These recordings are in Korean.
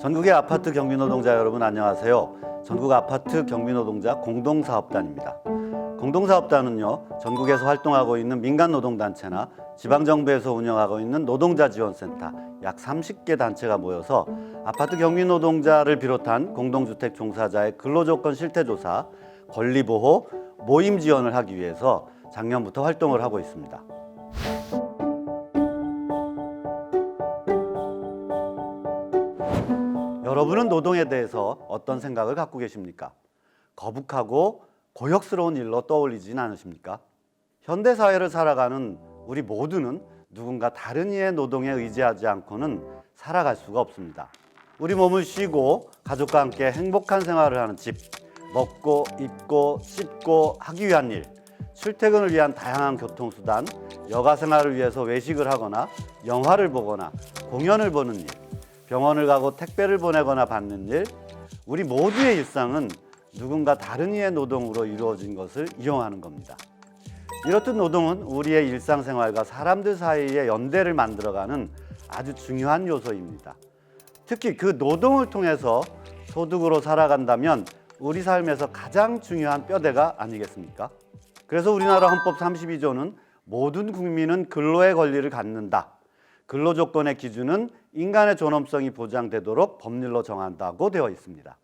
전국의 아파트 경비노동자 여러분 안녕하세요. 전국 아파트 경비노동자 공동사업단입니다. 공동사업단은요, 전국에서 활동하고 있는 민간노동단체나 지방정부에서 운영하고 있는 노동자지원센터 약 30개 단체가 모여서 아파트 경비노동자를 비롯한 공동주택 종사자의 근로조건 실태조사, 권리보호, 모임 지원을 하기 위해서 작년부터 활동을 하고 있습니다. 여러분은 노동에 대해서 어떤 생각을 갖고 계십니까? 거북하고 고역스러운 일로 떠올리진 않으십니까? 현대사회를 살아가는 우리 모두는 누군가 다른 이의 노동에 의지하지 않고는 살아갈 수가 없습니다. 우리 몸을 쉬고 가족과 함께 행복한 생활을 하는 집, 먹고 입고 씻고 하기 위한 일, 출퇴근을 위한 다양한 교통수단, 여가 생활을 위해서 외식을 하거나 영화를 보거나 공연을 보는 일, 병원을 가고 택배를 보내거나 받는 일, 우리 모두의 일상은 누군가 다른 이의 노동으로 이루어진 것을 이용하는 겁니다. 이렇듯 노동은 우리의 일상생활과 사람들 사이의 연대를 만들어가는 아주 중요한 요소입니다. 특히 그 노동을 통해서 소득으로 살아간다면 우리 삶에서 가장 중요한 뼈대가 아니겠습니까? 그래서 우리나라 헌법 32조는 모든 국민은 근로의 권리를 갖는다. 근로조건의 기준은 인간의 존엄성이 보장되도록 법률로 정한다고 되어 있습니다.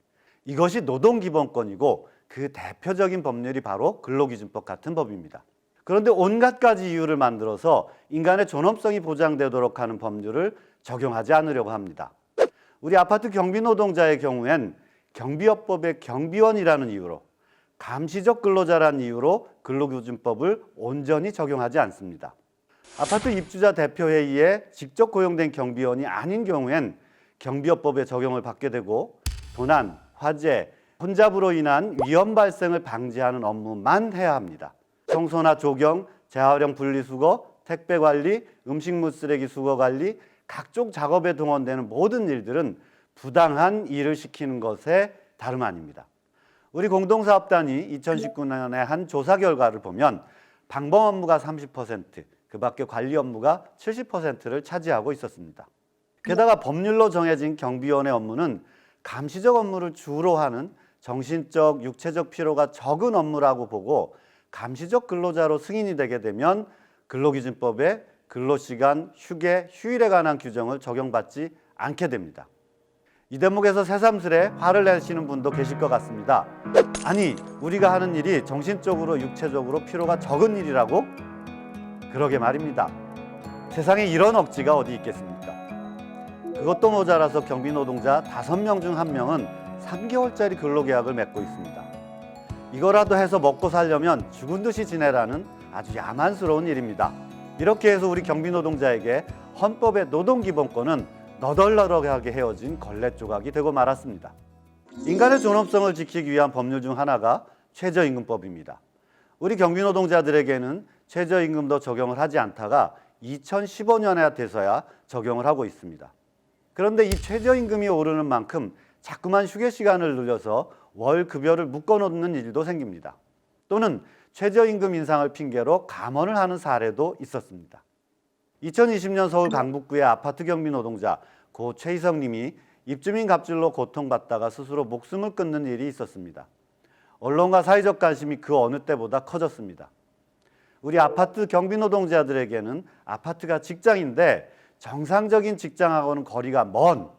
이것이 노동기본권이고 그 대표적인 법률이 바로 근로기준법 같은 법입니다. 그런데 온갖 가지 이유를 만들어서 인간의 존엄성이 보장되도록 하는 법률을 적용하지 않으려고 합니다. 우리 아파트 경비노동자의 경우엔 경비업법의 경비원이라는 이유로, 감시적 근로자라는 이유로 근로기준법을 온전히 적용하지 않습니다. 아파트 입주자 대표회의에 직접 고용된 경비원이 아닌 경우엔 경비업법의 적용을 받게 되고 도난, 화재, 혼잡으로 인한 위험 발생을 방지하는 업무만 해야 합니다. 청소나 조경, 재활용 분리수거, 택배 관리, 음식물 쓰레기 수거 관리, 각종 작업에 동원되는 모든 일들은 부당한 일을 시키는 것에 다름 아닙니다. 우리 공동사업단이 2019년에 한 조사 결과를 보면 방범 업무가 30%, 그 밖에 관리 업무가 70%를 차지하고 있었습니다. 게다가 법률로 정해진 경비원의 업무는 감시적 업무를 주로 하는 정신적, 육체적 피로가 적은 업무라고 보고 감시적 근로자로 승인이 되게 되면 근로기준법에 근로시간, 휴게, 휴일에 관한 규정을 적용받지 않게 됩니다. 이 대목에서 새삼스레 화를 내시는 분도 계실 것 같습니다. 아니, 우리가 하는 일이 정신적으로, 육체적으로 피로가 적은 일이라고? 그러게 말입니다. 세상에 이런 억지가 어디 있겠습니까? 그것도 모자라서 경비노동자 5명 중 1명은 3개월짜리 근로계약을 맺고 있습니다. 이거라도 해서 먹고 살려면 죽은 듯이 지내라는 아주 야만스러운 일입니다. 이렇게 해서 우리 경비노동자에게 헌법의 노동기본권은 너덜너덜하게 헤어진 걸레 조각이 되고 말았습니다. 인간의 존엄성을 지키기 위한 법률 중 하나가 최저임금법입니다. 우리 경비노동자들에게는 최저임금도 적용을 하지 않다가 2015년에 돼서야 적용을 하고 있습니다. 그런데 이 최저임금이 오르는 만큼 자꾸만 휴게 시간을 늘려서 월 급여를 묶어놓는 일도 생깁니다. 또는 최저임금 인상을 핑계로 감원을 하는 사례도 있었습니다. 2020년 서울 강북구의 아파트 경비노동자 고 최희성 님이 입주민 갑질로 고통받다가 스스로 목숨을 끊는 일이 있었습니다. 언론과 사회적 관심이 그 어느 때보다 커졌습니다. 우리 아파트 경비노동자들에게는 아파트가 직장인데 정상적인 직장하고는 거리가 먼,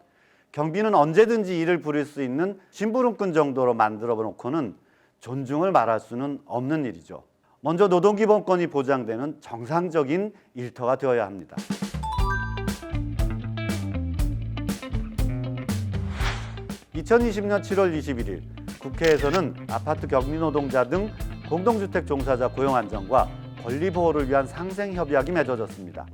경비는 언제든지 일을 부릴 수 있는 심부름꾼 정도로 만들어 놓고는 존중을 말할 수는 없는 일이죠. 먼저 노동기본권이 보장되는 정상적인 일터가 되어야 합니다. (2020년 7월 21일) 국회에서는 아파트 경비노동자 등 공동주택 종사자 고용안정과 권리보호를 위한 상생협약이 맺어졌습니다.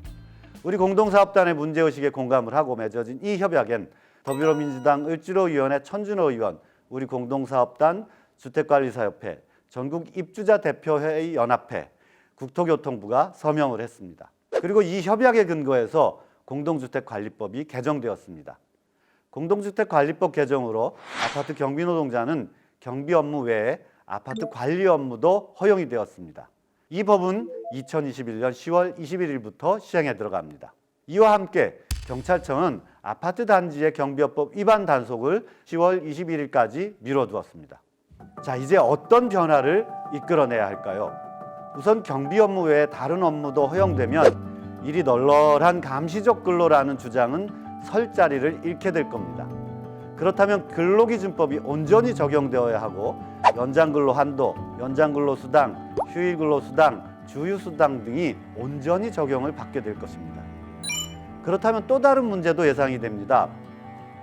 우리 공동사업단의 문제의식에 공감을 하고 맺어진 이 협약엔 더불어민주당 을지로위원회 천준호 의원, 우리 공동사업단, 주택관리사협회, 전국입주자대표회의 연합회, 국토교통부가 서명을 했습니다. 그리고 이 협약에 근거해서 공동주택관리법이 개정되었습니다. 공동주택관리법 개정으로 아파트 경비노동자는 경비 업무 외에 아파트 관리 업무도 허용이 되었습니다. 이 법은 2021년 10월 21일부터 시행에 들어갑니다. 이와 함께 경찰청은 아파트 단지의 경비업법 위반 단속을 10월 21일까지 미뤄두었습니다. 자, 이제 어떤 변화를 이끌어내야 할까요? 우선 경비 업무 외에 다른 업무도 허용되면 일이 널널한 감시적 근로라는 주장은 설 자리를 잃게 될 겁니다. 그렇다면 근로기준법이 온전히 적용되어야 하고 연장근로 한도, 연장근로수당, 휴일근로수당, 주휴수당 등이 온전히 적용을 받게 될 것입니다. 그렇다면 또 다른 문제도 예상이 됩니다.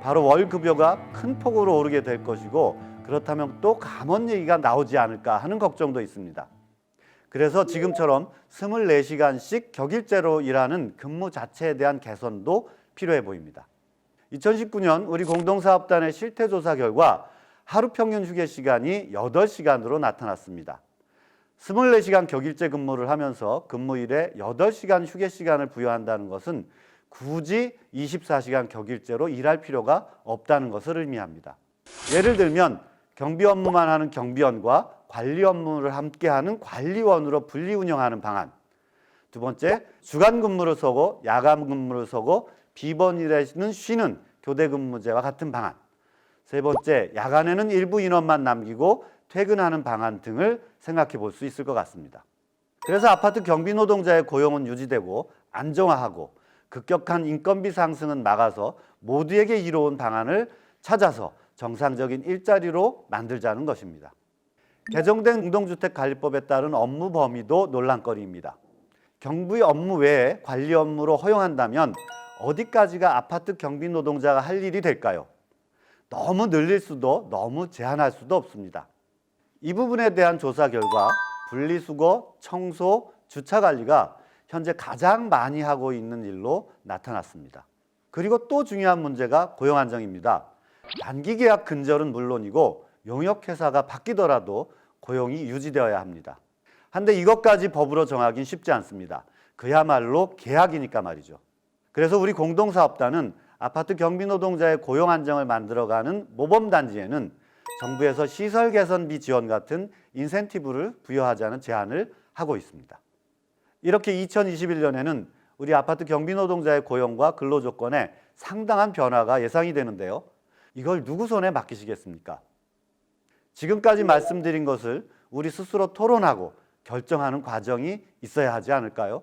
바로 월급여가 큰 폭으로 오르게 될 것이고 그렇다면 또 감원 얘기가 나오지 않을까 하는 걱정도 있습니다. 그래서 지금처럼 24시간씩 격일제로 일하는 근무 자체에 대한 개선도 필요해 보입니다. 2019년 우리 공동사업단의 실태조사 결과 하루 평균 휴게 시간이 8시간으로 나타났습니다. 24시간 격일제 근무를 하면서 근무일에 8시간 휴게 시간을 부여한다는 것은 굳이 24시간 격일제로 일할 필요가 없다는 것을 의미합니다. 예를 들면 경비 업무만 하는 경비원과 관리 업무를 함께하는 관리원으로 분리 운영하는 방안. 두 번째, 주간 근무를 서고 야간 근무를 서고 비번일에는 쉬는 교대 근무제와 같은 방안. 세 번째, 야간에는 일부 인원만 남기고 퇴근하는 방안 등을 생각해 볼 수 있을 것 같습니다. 그래서 아파트 경비 노동자의 고용은 유지되고 안정화하고 급격한 인건비 상승은 막아서 모두에게 이로운 방안을 찾아서 정상적인 일자리로 만들자는 것입니다. 개정된 공동주택관리법에 따른 업무 범위도 논란거리입니다. 경비 업무 외에 관리 업무로 허용한다면 어디까지가 아파트 경비 노동자가 할 일이 될까요? 너무 늘릴 수도 너무 제한할 수도 없습니다. 이 부분에 대한 조사 결과 분리수거, 청소, 주차관리가 현재 가장 많이 하고 있는 일로 나타났습니다. 그리고 또 중요한 문제가 고용 안정입니다. 단기 계약 근절은 물론이고 용역회사가 바뀌더라도 고용이 유지되어야 합니다. 한데 이것까지 법으로 정하긴 쉽지 않습니다. 그야말로 계약이니까 말이죠. 그래서 우리 공동사업단은 아파트 경비 노동자의 고용 안정을 만들어가는 모범단지에는 정부에서 시설 개선비 지원 같은 인센티브를 부여하자는 제안을 하고 있습니다. 이렇게 2021년에는 우리 아파트 경비 노동자의 고용과 근로 조건에 상당한 변화가 예상이 되는데요. 이걸 누구 손에 맡기시겠습니까? 지금까지 말씀드린 것을 우리 스스로 토론하고 결정하는 과정이 있어야 하지 않을까요?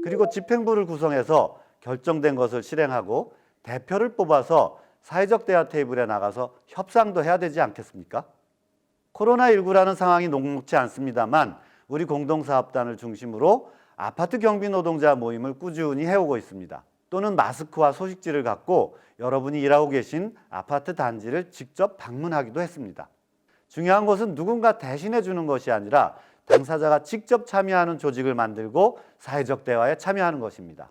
그리고 집행부를 구성해서 결정된 것을 실행하고 대표를 뽑아서 사회적 대화 테이블에 나가서 협상도 해야 되지 않겠습니까? 코로나19라는 상황이 녹록지 않습니다만 우리 공동사업단을 중심으로 아파트 경비 노동자 모임을 꾸준히 해오고 있습니다. 또는 마스크와 소식지를 갖고 여러분이 일하고 계신 아파트 단지를 직접 방문하기도 했습니다. 중요한 것은 누군가 대신해 주는 것이 아니라 당사자가 직접 참여하는 조직을 만들고 사회적 대화에 참여하는 것입니다.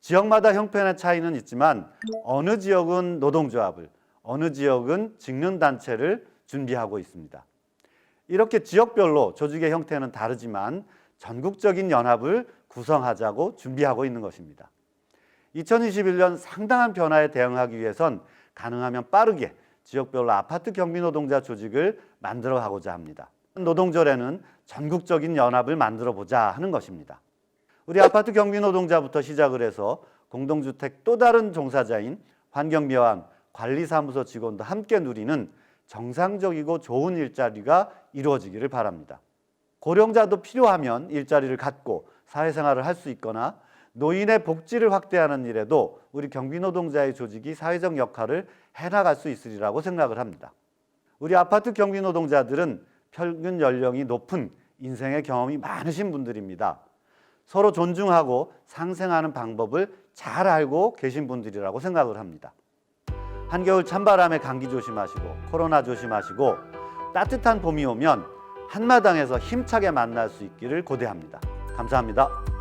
지역마다 형편의 차이는 있지만 어느 지역은 노동조합을, 어느 지역은 직능단체를 준비하고 있습니다. 이렇게 지역별로 조직의 형태는 다르지만 전국적인 연합을 구성하자고 준비하고 있는 것입니다. 2021년 상당한 변화에 대응하기 위해선 가능하면 빠르게 지역별로 아파트 경비 노동자 조직을 만들어 가고자 합니다. 노동절에는 전국적인 연합을 만들어 보자 하는 것입니다. 우리 아파트 경비 노동자부터 시작을 해서 공동주택 또 다른 종사자인 환경미화원, 관리사무소 직원도 함께 누리는 정상적이고 좋은 일자리가 이루어지기를 바랍니다. 고령자도 필요하면 일자리를 갖고 사회생활을 할 수 있거나 노인의 복지를 확대하는 일에도 우리 경비노동자의 조직이 사회적 역할을 해나갈 수 있으리라고 생각을 합니다. 우리 아파트 경비노동자들은 평균 연령이 높은 인생의 경험이 많으신 분들입니다. 서로 존중하고 상생하는 방법을 잘 알고 계신 분들이라고 생각을 합니다. 한겨울 찬바람에 감기 조심하시고 코로나 조심하시고 따뜻한 봄이 오면 한마당에서 힘차게 만날 수 있기를 고대합니다. 감사합니다.